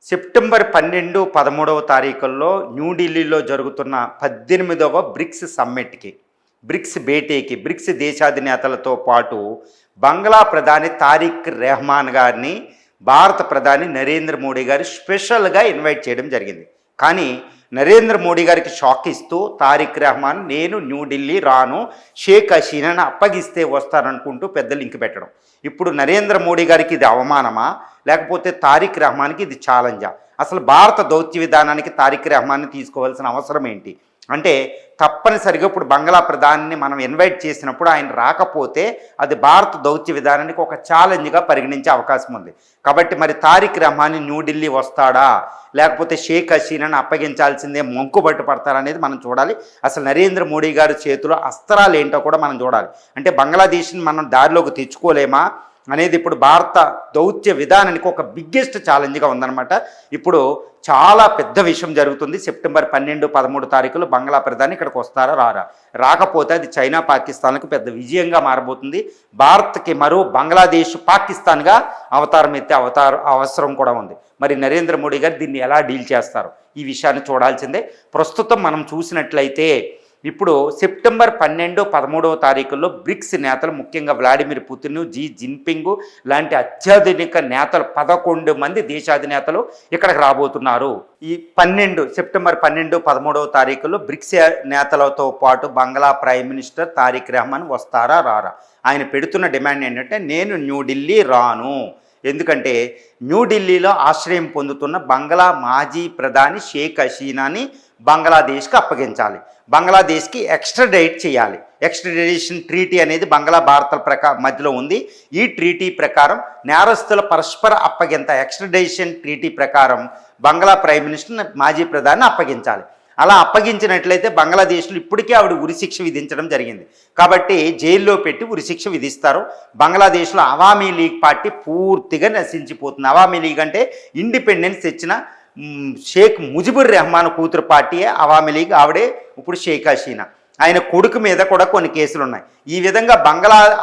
September 12, 13వ తారీఖుల్లో న్యూఢిల్లీలో జరుగుతున్న 18వ bricks సమ్మిట్కి, bricks భేటీకి, bricks దేశాధినేతలతో పాటు బంగ్లా ప్రధాని తారిక్ రెహమాన్ గారిని భారత ప్రధాని నరేంద్ర మోడీ గారు స్పెషల్గా ఇన్వైట్ చేయడం జరిగింది. కానీ నరేంద్ర మోడీ గారికి షాక్ ఇస్తూ తారిక్ రెహమాన్ నేను న్యూఢిల్లీ రాను, షేక్ హసీనాను అప్పగిస్తే వస్తాననుకుంటూ పెద్ద లింక్ పెట్టడం. ఇప్పుడు నరేంద్ర మోడీ గారికి ఇది అవమానమా, లేకపోతే తారిక్ రెహమాన్కి ఇది ఛాలెంజా? అసలు భారత దౌత్య విధానానికి తారిక్ రెహమాన్ని తీసుకోవాల్సిన అవసరం ఏంటి అంటే, తప్పనిసరిగా ఇప్పుడు బంగ్లా ప్రధానిని మనం ఇన్వైట్ చేసినప్పుడు ఆయన రాకపోతే అది భారత దౌత్య విధానానికి ఒక ఛాలెంజ్గా పరిగణించే అవకాశం ఉంది. కాబట్టి మరి తారిక్ రెహమాన్ న్యూఢిల్లీ వస్తాడా, లేకపోతే షేక్ హసీనాను అప్పగించాల్సిందే మొంకుబట్టు పడతారనేది మనం చూడాలి. అసలు నరేంద్ర మోడీ గారి చేతిలో అస్త్రాలు ఏంటో కూడా మనం చూడాలి. అంటే బంగ్లాదేశ్ని మనం దారిలోకి తెచ్చుకోలేమా అనేది ఇప్పుడు భారత దౌత్య విధానానికి ఒక బిగ్గెస్ట్ ఛాలెంజ్గా ఉందన్నమాట. ఇప్పుడు చాలా పెద్ద విషయం జరుగుతుంది. సెప్టెంబర్ 12, 13 తారీఖులు బంగ్లా ప్రధాని ఇక్కడికి వస్తారా రాకపోతే అది చైనా పాకిస్తాన్లకు పెద్ద విజయంగా మారబోతుంది. భారత్కి మరో బంగ్లాదేశ్ పాకిస్తాన్గా అవతారం ఎత్తే అవసరం కూడా ఉంది. మరి నరేంద్ర మోడీ గారు దీన్ని ఎలా డీల్ చేస్తారు ఈ విషయాన్ని చూడాల్సిందే. ప్రస్తుతం మనం చూసినట్లయితే ఇప్పుడు సెప్టెంబర్ 12, 13వ తారీఖుల్లో బ్రిక్స్ నేతలు, ముఖ్యంగా వ్లాడిమిర్ పుతిన్, జీ జిన్పింగ్ లాంటి అత్యాధునిక నేతలు 11 మంది దేశాధినేతలు ఇక్కడికి రాబోతున్నారు. ఈ సెప్టెంబర్ 12, 13వ తారీఖుల్లో బ్రిక్స్ నేతలతో పాటు బంగ్లా ప్రైమ్ మినిస్టర్ తారిక్ రెహమాన్ వస్తారా రారా? ఆయన పెడుతున్న డిమాండ్ ఏంటంటే నేను న్యూఢిల్లీ రాను, ఎందుకంటే న్యూఢిల్లీలో ఆశ్రయం పొందుతున్న బంగ్లా మాజీ ప్రధాని షేక్ హసీనాని బంగ్లాదేశ్కి అప్పగించాలి, బంగ్లాదేశ్కి ఎక్స్ట్రాడైట్ చేయాలి. ఎక్స్ట్రాడిషన్ ట్రీటీ అనేది బంగ్లా భారత మధ్యలో ఉంది. ఈ ట్రీటీ ప్రకారం నేరస్తుల పరస్పర అప్పగింత, ఎక్స్ట్రాడిషన్ ట్రీటీ ప్రకారం బంగ్లా ప్రైమ్ మినిస్టర్ మాజీ ప్రధాని అప్పగించాలి. అలా అప్పగించినట్లయితే బంగ్లాదేశ్లో ఇప్పటికే ఆవిడ ఉరిశిక్ష విధించడం జరిగింది కాబట్టి జైల్లో పెట్టి ఉరిశిక్ష విధిస్తారు. బంగ్లాదేశ్లో అవామీ లీగ్ పార్టీ పూర్తిగా నశించిపోతుంది. అవామీ లీగ్ అంటే ఇండిపెండెన్స్ తెచ్చిన షేక్ ముజిబుర్ రెహమాన్ కూతురు పార్టీయే అవామీ లీగ్, ఆవిడే ఇప్పుడు షేక్ హసీనా. ఆయన కొడుకు మీద కూడా కొన్ని కేసులు ఉన్నాయి. ఈ విధంగా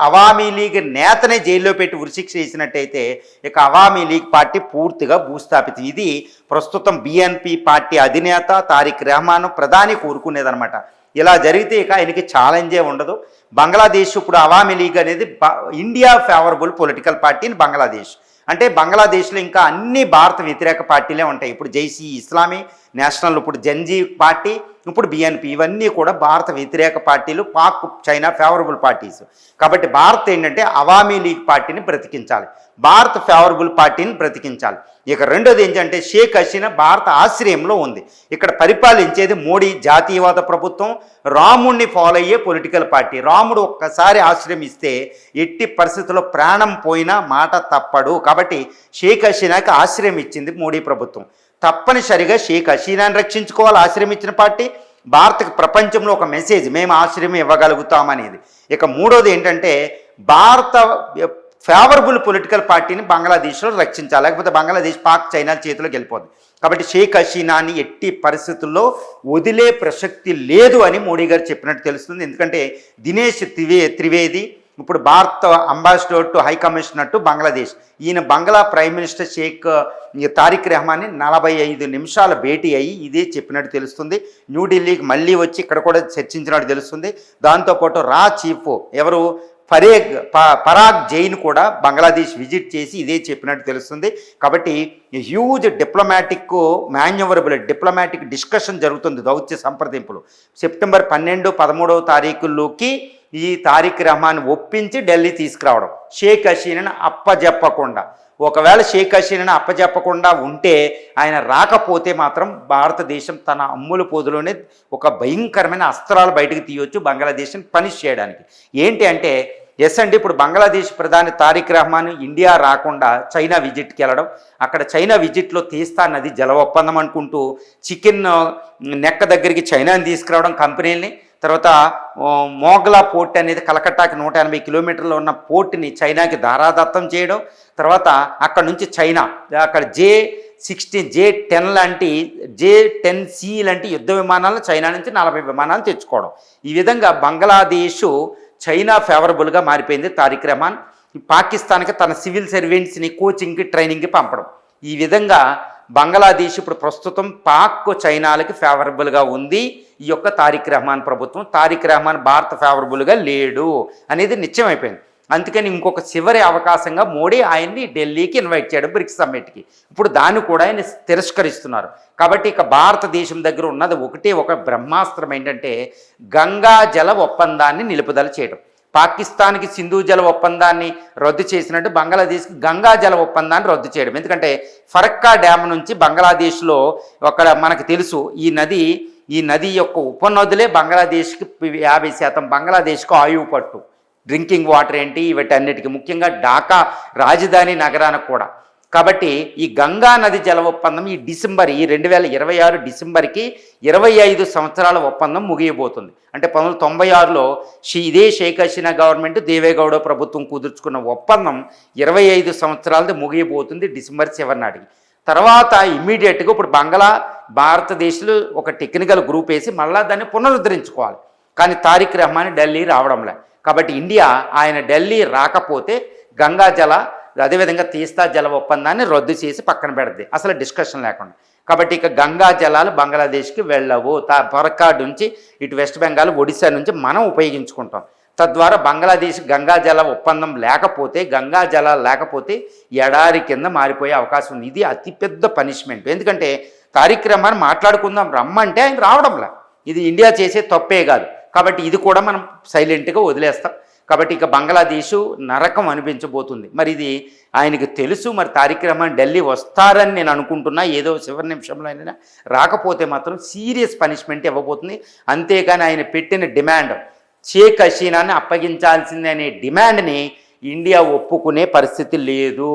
అవామీ లీగ్ నేతనే జైల్లో పెట్టి ఉరిశిక్ష చేసినట్టయితే ఇక అవామీ లీగ్ పార్టీ పూర్తిగా భూస్థాపితం. ఇది ప్రస్తుతం బిఎన్పి పార్టీ అధినేత తారిక్ రెహమాన్ ప్రధాని కోరుకునేదనమాట. ఇలా జరిగితే ఇక ఆయనకి ఛాలెంజే ఉండదు. బంగ్లాదేశ్ ఇప్పుడు అవామీ లీగ్ అనేది India favourable political party in Bangladesh. అంటే బంగ్లాదేశ్లో ఇంకా అన్ని భారత వ్యతిరేక పార్టీలే ఉంటాయి. ఇప్పుడు జైసీ ఇస్లామీ నేషనల్, ఇప్పుడు జంజీ పార్టీ, ఇప్పుడు బిఎన్పి, ఇవన్నీ కూడా భారత వ్యతిరేక పార్టీలు, పాక్ చైనా ఫేవరబుల్ పార్టీస్. కాబట్టి భారత్ ఏంటంటే అవామీ లీగ్ పార్టీని బ్రతికించాలి, భారత ఫేవరబుల్ పార్టీని బ్రతికించాలి. ఇక రెండోది ఏంటంటే షేక్ హసీనా భారత ఆశ్రయంలో ఉంది. ఇక్కడ పరిపాలించేది మోడీ జాతీయవాద ప్రభుత్వం, రాముడిని ఫాలో అయ్యే పొలిటికల్ పార్టీ. రాముడు ఒక్కసారి ఆశ్రయం ఇస్తే ఎట్టి పరిస్థితుల్లో ప్రాణం పోయినా మాట తప్పడు. కాబట్టి షేక్ హసీనాకి ఆశ్రయం ఇచ్చింది మోడీ ప్రభుత్వం. తప్పనిసరిగా షేక్ హసీనాని రక్షించుకోవాలి ఆశ్రయం ఇచ్చిన పార్టీ. భారత్కి ప్రపంచంలో ఒక మెసేజ్, మేము ఆశ్రయం ఇవ్వగలుగుతామనేది. ఇక మూడోది ఏంటంటే భారత ఫేవరబుల్ పొలిటికల్ పార్టీని బంగ్లాదేశ్లో రక్షించాలి, లేకపోతే బంగ్లాదేశ్ పాక్ చైనా చేతిలోకి వెళ్ళిపోతుంది. కాబట్టి షేక్ హసీనాని ఎట్టి పరిస్థితుల్లో వదిలే ప్రసక్తి లేదు అని మోడీ గారు చెప్పినట్టు తెలుస్తుంది. ఎందుకంటే దినేష్ త్రివేది ఇప్పుడు Bharat ambassador to high commissioner to Bangladesh, ఈయన బంగ్లా ప్రైమ్ మినిస్టర్ షేక్ తారిక్ రెహమాన్ని 45 నిమిషాల భేటీ అయ్యి ఇదే చెప్పినట్టు తెలుస్తుంది. న్యూఢిల్లీకి మళ్ళీ వచ్చి ఇక్కడ కూడా చర్చించినట్టు తెలుస్తుంది. దాంతోపాటు చీఫ్ ఎవరు పరాగ్ జైన్ కూడా బంగ్లాదేశ్ విజిట్ చేసి ఇదే చెప్పినట్టు తెలుస్తుంది. కాబట్టి హ్యూజ్ డిప్లొమాటిక్ డిస్కషన్ జరుగుతుంది, దౌత్య సంప్రదింపులు. సెప్టెంబర్ 12, 13వ తారీఖుల్లోకి ఈ తారిక్ రెహమాన్ ఒప్పించి ఢిల్లీ తీసుకురావడం, షేక్ హసీనాను అప్పజెప్పకుండా. ఒకవేళ షేక్ హసీనాను అప్పజెప్పకుండా ఉంటే, ఆయన రాకపోతే మాత్రం భారతదేశం తన అమ్ముల పొదులోనే ఒక భయంకరమైన అస్త్రాలు బయటకు తీయవచ్చు బంగ్లాదేశ్ని పనిష్ చేయడానికి. ఏంటి అంటే అండి, ఇప్పుడు బంగ్లాదేశ్ ప్రధాని తారిక్ రెహమాన్ ఇండియా రాకుండా చైనా విజిట్కి వెళ్ళడం, అక్కడ చైనా విజిట్లో తీస్తా నది జల ఒప్పందం అనుకుంటూ చికెన్ నెక్క దగ్గరికి చైనాని తీసుకురావడం కంపెనీలని, తర్వాత మోగ్లా పోర్ట్ అనేది కలకట్టాకి 180 కిలోమీటర్లో ఉన్న పోర్ట్ని చైనాకి ధారాదత్తం చేయడం, తర్వాత అక్కడ నుంచి చైనా అక్కడ J-16, J-10 లాంటి J-10C లాంటి యుద్ధ విమానాలను చైనా నుంచి 40 విమానాలు తెచ్చుకోవడం. ఈ విధంగా బంగ్లాదేశ్ చైనా ఫేవరబుల్గా మారిపోయింది. తారిక్ రెహమాన్ పాకిస్తాన్కి తన సివిల్ సర్వెంట్స్ని కోచింగ్కి ట్రైనింగ్కి పంపడం, ఈ విధంగా బంగ్లాదేశ్ ఇప్పుడు ప్రస్తుతం పాక్ చైనాలకి ఫేవరబుల్గా ఉంది ఈ యొక్క తారిక్ రెహమాన్ ప్రభుత్వం. తారిక్ రెహమాన్ భారత్ ఫేవరబుల్గా లేడు అనేది నిశ్చయమైపోయింది. అందుకని ఇంకొక చివరి అవకాశంగా మోడీ ఆయన్ని ఢిల్లీకి ఇన్వైట్ చేయడం బ్రిక్స్ సమ్మిట్కి. ఇప్పుడు దాన్ని కూడా ఆయన తిరస్కరిస్తున్నారు. కాబట్టి ఇక భారతదేశం దగ్గర ఉన్నది ఒకటే ఒక బ్రహ్మాస్త్రం, ఏంటంటే గంగా జల ఒప్పందాన్ని నిలుపుదల చేయడం. పాకిస్తాన్కి సింధు జల ఒప్పందాన్ని రద్దు చేసినట్టు బంగ్లాదేశ్కి గంగా జల ఒప్పందాన్ని రద్దు చేయడం. ఎందుకంటే ఫరక్కా డ్యామ్ నుంచి బంగ్లాదేశ్లో అక్కడ మనకు తెలుసు ఈ నది యొక్క ఉపనదులే బంగ్లాదేశ్కి 50% బంగ్లాదేశ్కు ఆయువు పట్టు. డ్రింకింగ్ వాటర్ ఏంటి వీటన్నిటికీ, ముఖ్యంగా ఢాకా రాజధాని నగరానికి కూడా. కాబట్టి ఈ గంగా నది జల ఒప్పందం ఈ 2026 డిసెంబర్కి 25 సంవత్సరాల ఒప్పందం ముగియబోతుంది. అంటే 1996లో ఇదే షేక్ హసీనా గవర్నమెంట్ దేవేగౌడ ప్రభుత్వం కుదుర్చుకున్న ఒప్పందం 25 సంవత్సరాలది ముగియబోతుంది డిసెంబర్ చివరి నాటికి. తర్వాత ఇమ్మీడియట్గా ఇప్పుడు భారతదేశంలో ఒక టెక్నికల్ గ్రూప్ వేసి మళ్ళీ దాన్ని పునరుద్ధరించుకోవాలి. కానీ తారిక్ రెహమాన్ ఢిల్లీ రావడంలే. కాబట్టి ఇండియా ఆయన ఢిల్లీ రాకపోతే గంగా జల అదేవిధంగా తీస్తా జల ఒప్పందాన్ని రద్దు చేసి పక్కన పెడద్ది, అసలు డిస్కషన్ లేకుండా. కాబట్టి ఇక గంగా జలాలు బంగ్లాదేశ్కి వెళ్ళవు. ఫరక్కా నుంచి ఇటు వెస్ట్ బెంగాల్ ఒడిశా నుంచి మనం ఉపయోగించుకుంటాం. తద్వారా బంగ్లాదేశ్ గంగా జల ఒప్పందం లేకపోతే, గంగా జలాలు లేకపోతే ఎడారి కింద మారిపోయే అవకాశం ఉంది. ఇది అతిపెద్ద పనిష్మెంట్. ఎందుకంటే తారిక్ రెహమాన్ మాట్లాడుకుందాం రమ్మంటే ఆయన రావడంలా. ఇది ఇండియా చేసే తప్పే కాదు. కాబట్టి ఇది కూడా మనం సైలెంట్గా వదిలేస్తాం. కాబట్టి ఇక బంగ్లాదేశ్ నరకం అనిపించబోతుంది. మరి ఇది ఆయనకు తెలుసు. మరి తారిక్ రెహమాన్ ఢిల్లీ వస్తారని నేను అనుకుంటున్నా. ఏదో చివరి నిమిషంలో అయినా రాకపోతే మాత్రం సీరియస్ పనిష్మెంట్ ఇవ్వబోతుంది. అంతేకాని ఆయన పెట్టిన డిమాండ్ షేక్ హసీనాని అప్పగించాల్సిందే అనే డిమాండ్ని ఇండియా ఒప్పుకునే పరిస్థితి లేదు.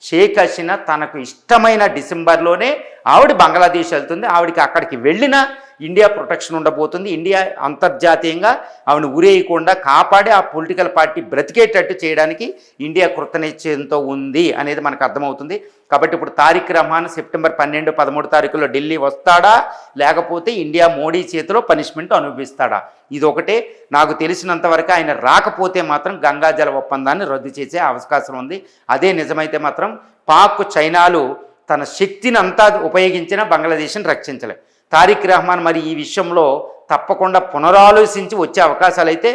షేక్ హసీనా తనకు ఇష్టమైన డిసెంబర్లోనే ఆవిడ బంగ్లాదేశ్ వెళ్తుంది. ఆవిడకి అక్కడికి వెళ్ళినా ఇండియా ప్రొటెక్షన్ ఉండబోతుంది. ఇండియా అంతర్జాతీయంగా ఆవిడని ఉరేయకుండా కాపాడి ఆ పొలిటికల్ పార్టీ బ్రతికేటట్టు చేయడానికి ఇండియా కృతనిశ్చయంతో ఉంది అనేది మనకు అర్థమవుతుంది. కాబట్టి ఇప్పుడు తారిక్ రెహమాన్ సెప్టెంబర్ 12, 13 తారీఖుల్లో ఢిల్లీ వస్తాడా, లేకపోతే ఇండియా మోడీ చేతిలో పనిష్మెంట్ అనుభవిస్తాడా? ఇది ఒకటే. నాకు తెలిసినంతవరకు ఆయన రాకపోతే మాత్రం గంగా జల ఒప్పందాన్ని రద్దు చేసే అవకాశం ఉంది. అదే నిజమైతే మాత్రం పాక్ చైనాలు తన శక్తిని అంతా ఉపయోగించినా బంగ్లాదేశ్ని రక్షించలేదు. తారిక్ రెహమాన్ మరి ఈ విషయంలో తప్పకుండా పునరాలోచించి వచ్చే అవకాశాలు అయితే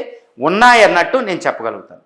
ఉన్నాయన్నట్టు నేను చెప్పగలుగుతాను.